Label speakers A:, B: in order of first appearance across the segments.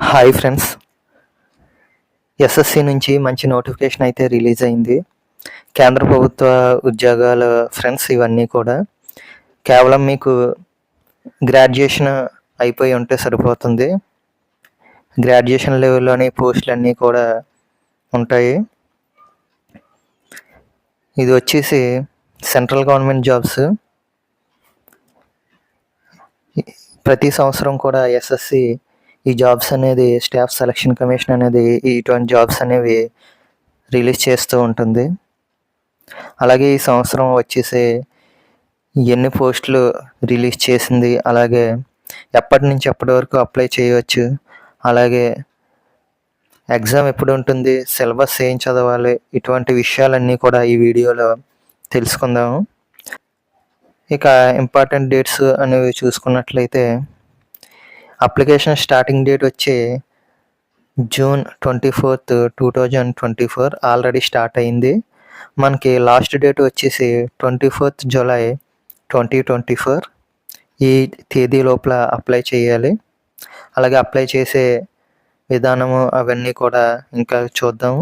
A: Hi friends, SSC నుంచి మంచి notification అయితే రిలీజ్ అయింది. కేంద్ర ప్రభుత్వ ఉద్యోగాల ఫ్రెండ్స్ ఇవన్నీ కూడా కేవలం మీకు గ్రాడ్యుయేషన్ అయిపోయి ఉంటే సరిపోతుంది. గ్రాడ్యుయేషన్ లెవెల్లోని పోస్టులు అన్నీ కూడా ఉంటాయి. ఇది వచ్చేసి సెంట్రల్ గవర్నమెంట్ జాబ్స్. ప్రతి సంవత్సరం కూడా ఎస్ఎస్సి ఈ జాబ్స్ అనేది స్టాఫ్ సెలక్షన్ కమిషన్ అనేది ఇటువంటి జాబ్స్ అనేవి రిలీజ్ చేస్తూ ఉంటుంది. అలాగే ఈ సంవత్సరం వచ్చేసి ఎన్ని పోస్టులు రిలీజ్ చేసింది, అలాగే ఎప్పటి నుంచి ఎప్పటి వరకు అప్లై చేయవచ్చు, అలాగే ఎగ్జామ్ ఎప్పుడు ఉంటుంది, సిలబస్ ఏం చదవాలి, ఇటువంటి విషయాలన్నీ కూడా ఈ వీడియోలో తెలుసుకుందాము. ఇక ఇంపార్టెంట్ డేట్స్ అనేవి చూసుకున్నట్లయితే అప్లికేషన్ స్టార్టింగ్ డేట్ వచ్చి June 24th, 2024 ఆల్రెడీ స్టార్ట్ అయింది. మనకి లాస్ట్ డేట్ వచ్చేసి 24th July 2024. ఈ తేదీ లోపల అప్లై చేయాలి. అలాగే అప్లై చేసే విధానము అవన్నీ కూడా ఇంకా చూద్దాము.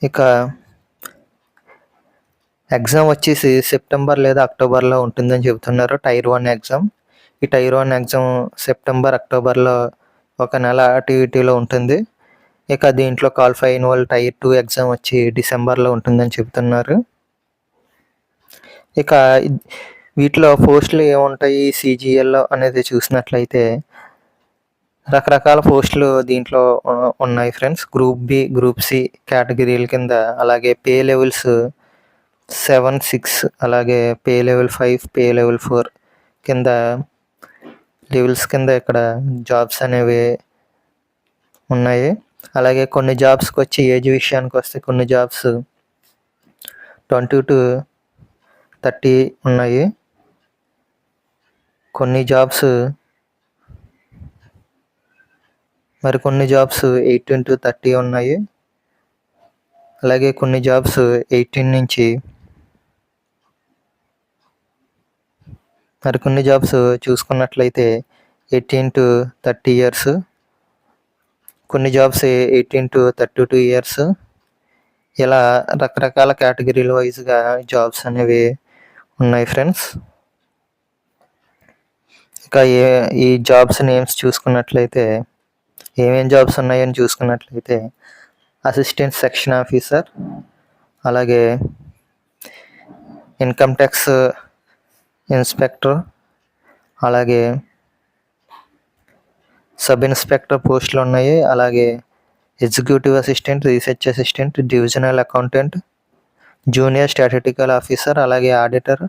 A: ఇక ఎగ్జామ్ వచ్చేసి సెప్టెంబర్ లేదా అక్టోబర్లో ఉంటుందని చెబుతున్నారు. Tier 1 exam. ఈ టైర్ 1 ఎగ్జామ్ సెప్టెంబర్, అక్టోబర్లో ఒక నెల అటు ఇటులో ఉంటుంది. ఇక దీంట్లో క్వాలిఫై అయిన వాళ్ళు టైర్ 2 ఎగ్జామ్ వచ్చి డిసెంబర్లో ఉంటుందని చెబుతున్నారు. ఇక వీటిలో పోస్టులు ఏముంటాయి సిజిఎల్లో అనేది చూసినట్లయితే రకరకాల పోస్టులు దీంట్లో ఉన్నాయి friends. Group B, group C కేటగిరీల కింద, అలాగే పే లెవెల్స్ 7, 6, అలాగే పే లెవెల్ 5, పే లెవెల్ 4 కింద లెవెల్స్ కింద ఇక్కడ జాబ్స్ అనేవి ఉన్నాయి. అలాగే కొన్ని జాబ్స్కి వచ్చి ఏజ్ విషయానికి వస్తే కొన్ని జాబ్స్ 20 to 30 ఉన్నాయి. కొన్ని జాబ్స్ మరికొన్ని జాబ్స్ 18 to 30 ఉన్నాయి. అలాగే కొన్ని జాబ్స్ 18 నుంచి, మరికొన్ని జాబ్స్ చూసుకున్నట్లయితే 18 to 30 years, కొన్ని జాబ్స్ 18 to 32 years. ఇలా రకరకాల కేటగిరీల వైజ్గా జాబ్స్ అనేవి ఉన్నాయి ఫ్రెండ్స్. ఇక ఈ జాబ్స్ నేమ్స్ చూసుకున్నట్లయితే ఏమేం జాబ్స్ ఉన్నాయని చూసుకున్నట్లయితే అసిస్టెంట్ సెక్షన్ ఆఫీసర్, అలాగే ఇన్కమ్ ట్యాక్స్ ఇన్స్పెక్టర్, అలాగే సబ్ ఇన్స్పెక్టర్ పోస్టులు ఉన్నాయి. అలాగే executive assistant, research assistant, divisional accountant, junior statistical officer, అలాగే ఆడిటర్,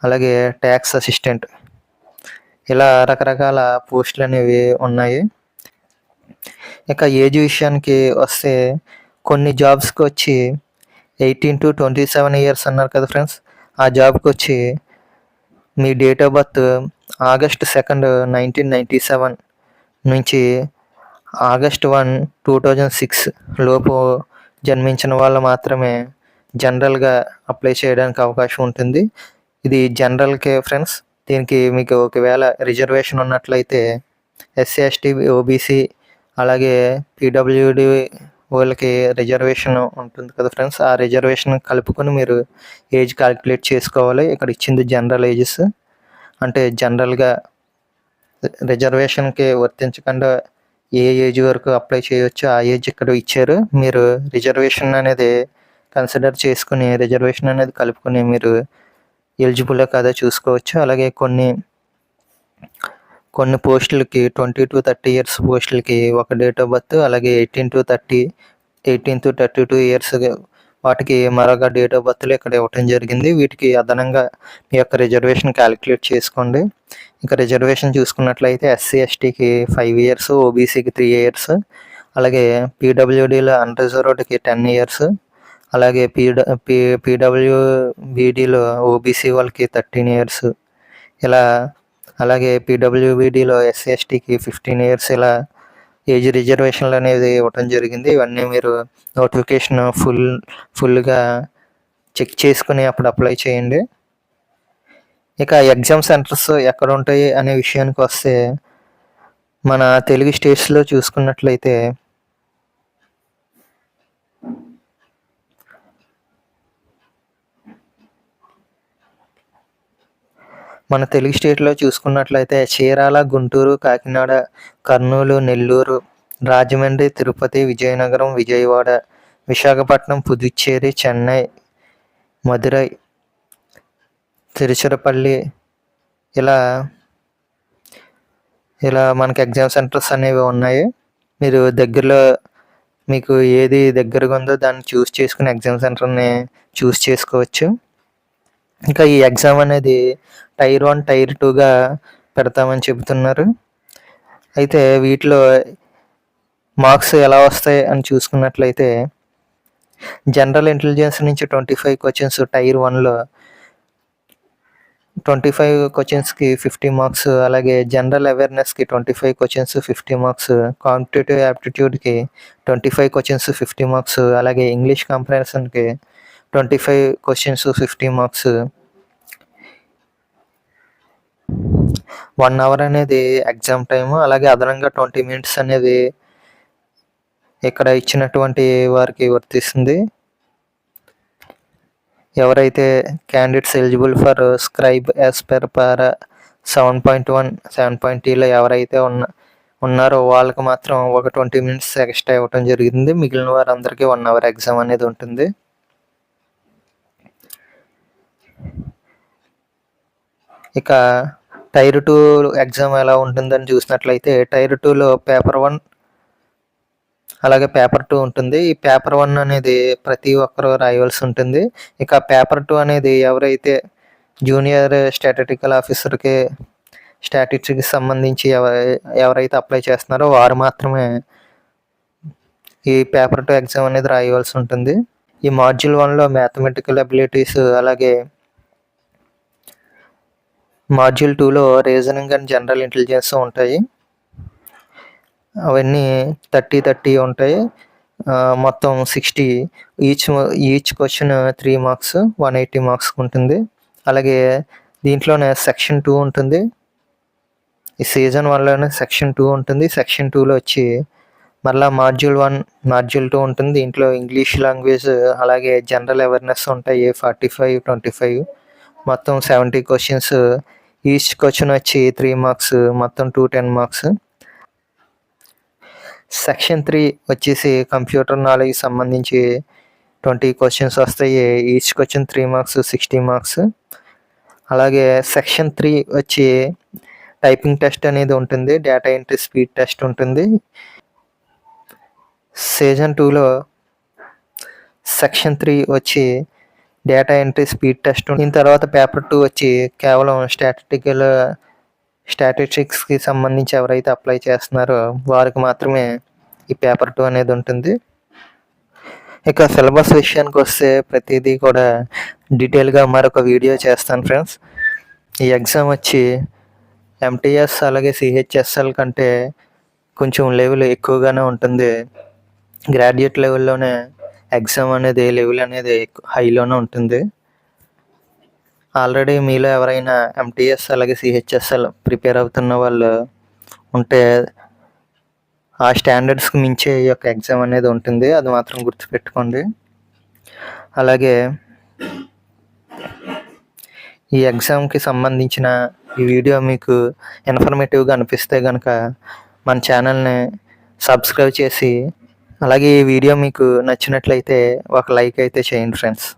A: అలాగే ట్యాక్స్ అసిస్టెంట్, ఇలా రకరకాల పోస్టులు అనేవి ఉన్నాయి. ఇక ఏజ్ విషయానికి వస్తే కొన్ని జాబ్స్కి వచ్చి 18 to 27 years అన్నారు కదా ఫ్రెండ్స్. ఆ జాబ్కి వచ్చి మీ date of birth August 2nd, 1997 నుంచి August 1, 2006 లోపు జన్మించిన వాళ్ళు మాత్రమే జనరల్గా అప్లై చేయడానికి అవకాశం ఉంటుంది. ఇది జనరల్కే ఫ్రెండ్స్. దీనికి మీకు ఒకవేళ రిజర్వేషన్ ఉన్నట్లయితే ఎస్సీ, ఎస్టీ, ఓబీసీ, అలాగే పీడబ్ల్యూడి వాళ్ళకి రిజర్వేషన్ ఉంటుంది కదా ఫ్రెండ్స్. ఆ రిజర్వేషన్ కలుపుకొని మీరు ఏజ్ క్యాలిక్యులేట్ చేసుకోవాలి. ఇక్కడ ఇచ్చింది జనరల్ ఏజెస్, అంటే జనరల్గా రిజర్వేషన్కి వర్తించకుండా ఏ ఏజ్ వరకు అప్లై చేయవచ్చు ఆ ఏజ్ ఇక్కడ ఇచ్చారు. మీరు రిజర్వేషన్ అనేది కన్సిడర్ చేసుకుని రిజర్వేషన్ అనేది కలుపుకొని మీరు ఎలిజిబుల్ కాదా చూసుకోవచ్చు. అలాగే కొన్ని పోస్టులకి 20 to 30 years పోస్టులకి ఒక డేట్ ఆఫ్ బర్త్, అలాగే 18 to 32 years వాటికి మరొక డేట్ ఆఫ్ బర్త్లో ఇక్కడ ఇవ్వటం జరిగింది. వీటికి అదనంగా మీ యొక్క రిజర్వేషన్ క్యాలిక్యులేట్ చేసుకోండి. ఇంకా రిజర్వేషన్ చూసుకున్నట్లయితే ఎస్సీ, ఎస్టీకి 5 years, ఓబీసీకి 3 years, అలాగే పీడబ్ల్యూడీలో అన్రిజర్వ్డ్కి 10 years, అలాగే పీడబ్ల్యూబీడీలో ఓబీసీ వాళ్ళకి 13 years ఇలా, అలాగే పీడబ్ల్యూబీడీలో ఎస్సీ, ఎస్టీకి 15 years ఇలా ఏజ్ రిజర్వేషన్లు అనేది ఇవ్వటం జరిగింది. ఇవన్నీ మీరు నోటిఫికేషన్ ఫుల్గా చెక్ చేసుకుని అప్పుడు అప్లై చేయండి. ఇక ఎగ్జామ్ సెంటర్స్ ఎక్కడ ఉంటాయి అనే విషయానికి వస్తే మన తెలుగు స్టేట్స్లో చూసుకున్నట్లయితే చీరాల, గుంటూరు, కాకినాడ, కర్నూలు, నెల్లూరు, రాజమండ్రి, తిరుపతి, విజయనగరం, విజయవాడ, విశాఖపట్నం, పుదుచ్చేరి, చెన్నై, మదురై, తిరుచిరపల్లి ఇలా మనకి ఎగ్జామ్ సెంటర్స్ అనేవి ఉన్నాయి. మీరు దగ్గరలో మీకు ఏది దగ్గరగా ఉందో దాన్ని చూస్ చేసుకుని ఎగ్జామ్ సెంటర్ని చూస్ చేసుకోవచ్చు. ఇంకా ఈ ఎగ్జామ్ అనేది టైర్ 1, టైర్ 2గా పెడతామని చెబుతున్నారు. అయితే వీటిలో మార్క్స్ ఎలా వస్తాయి అని చూసుకున్నట్లయితే జనరల్ ఇంటెలిజెన్స్ నుంచి 25 క్వశ్చన్స్ టైర్ 1లో, 25 క్వశ్చన్స్కి 50 మార్క్స్, అలాగే జనరల్ అవేర్నెస్కి 25 క్వశ్చన్స్ 50 మార్క్స్, కాంపిటేటివ్ యాప్టిట్యూడ్కి 25 క్వశ్చన్స్ 50 మార్క్స్, అలాగే ఇంగ్లీష్ కాంప్రహెన్షన్కి 25 క్వశ్చన్స్ 50 మార్క్స్. 1 అవర్ అనేది ఎగ్జామ్ టైము, అలాగే అదనంగా 20 మినిట్స్ అనేది ఇక్కడ ఇచ్చినటువంటి వారికి వర్తిస్తుంది. ఎవరైతే candidates eligible for scribe as per para 7.1, 7.3లో ఎవరైతే ఉన్నారో వాళ్ళకి మాత్రం ఒక 20 మినిట్స్ ఎక్స్ట్రా ఇవ్వటం జరిగింది. మిగిలిన వారందరికీ 1 అవర్ ఎగ్జామ్ అనేది ఉంటుంది. ఇక టైర్ 2 ఎగ్జామ్ ఎలా ఉంటుందని చూసినట్లయితే టైర్ 2లో పేపర్ 1 అలాగే పేపర్ 2 ఉంటుంది. ఈ పేపర్ 1 అనేది ప్రతి ఒక్కరూ రాయవలసి ఉంటుంది. ఇక పేపర్ 2 అనేది ఎవరైతే జూనియర్ స్టాటిస్టికల్ ఆఫీసర్కి స్టాటిస్టిక్స్కి సంబంధించి ఎవరైతే అప్లై చేస్తున్నారో వారు మాత్రమే ఈ పేపర్ 2 ఎగ్జామ్ అనేది రాయవలసి ఉంటుంది. ఈ మాడ్యూల్ 1లో మ్యాథమెటికల్ అబిలిటీస్, అలాగే మాడ్యూల్ 2లో రీజనింగ్ అండ్ జనరల్ ఇంటెలిజెన్స్ ఉంటాయి. అవన్నీ 30 ఉంటాయి. మొత్తం 60. ఈచ్ క్వశ్చన్ 3 మార్క్స్, 180 మార్క్స్ ఉంటుంది. అలాగే దీంట్లోనే సెక్షన్ 2 ఉంటుంది. ఈ సీజన్ 1లోనే సెక్షన్ 2 ఉంటుంది. సెక్షన్ 2లో వచ్చి మళ్ళీ మాడ్యూల్ 1, మాడ్యూల్ 2 ఉంటుంది. దీంట్లో ఇంగ్లీష్ లాంగ్వేజ్ అలాగే జనరల్ అవేర్నెస్ ఉంటాయి 45, 25, మొత్తం 70 క్వశ్చన్స్. ఈచ్ క్వశ్చన్ వచ్చి 3 మార్క్స్, మొత్తం 210 మార్క్స్. సెక్షన్ 3 వచ్చేసి కంప్యూటర్ నాలెడ్జ్ సంబంధించి 20 క్వశ్చన్స్ వస్తాయి. Each question 3 marks, 60 marks. అలాగే సెక్షన్ 3 వచ్చి టైపింగ్ టెస్ట్ అనేది ఉంటుంది, డేటా ఎంట్రీ స్పీడ్ టెస్ట్ ఉంటుంది. సీజన్ 2లో సెక్షన్ 3 వచ్చి డేటా ఎంట్రీ స్పీడ్ టెస్ట్. దీని తర్వాత పేపర్ 2 వచ్చి కేవలం స్టాటిస్టిక్స్కి సంబంధించి ఎవరైతే అప్లై చేస్తున్నారో వారికి మాత్రమే ఈ పేపర్ 2 అనేది ఉంటుంది. ఇక సిలబస్ విషయానికి వస్తే ప్రతిదీ కూడా డీటెయిల్గా మరొక వీడియో చేస్తాను ఫ్రెండ్స్. ఈ ఎగ్జామ్ వచ్చి ఎంటీఎస్ అలాగే సిహెచ్ఎస్ఎల్ కంటే కొంచెం లెవెల్ ఎక్కువగానే ఉంటుంది. గ్రాడ్యుయేట్ లెవెల్లోనే ఎగ్జామ్ అనేది లెవెల్ అనేది హైలోనే ఉంటుంది. ఆల్రెడీ మీలో ఎవరైనా ఎంటీఎస్ అలాగే సిహెచ్ఎస్ఎల్ ప్రిపేర్ అవుతున్న వాళ్ళు ఉంటే ఆ స్టాండర్డ్స్కి మించే ఈ యొక్క ఎగ్జామ్ అనేది ఉంటుంది, అది మాత్రం గుర్తుపెట్టుకోండి. అలాగే ఈ ఎగ్జామ్కి సంబంధించిన ఈ వీడియో మీకు ఇన్ఫర్మేటివ్గా అనిపిస్తే కనుక మన ఛానల్ని సబ్స్క్రైబ్ చేసి, అలాగే ఈ వీడియో మీకు నచ్చినట్లయితే ఒక లైక్ అయితే చేయండి ఫ్రెండ్స్.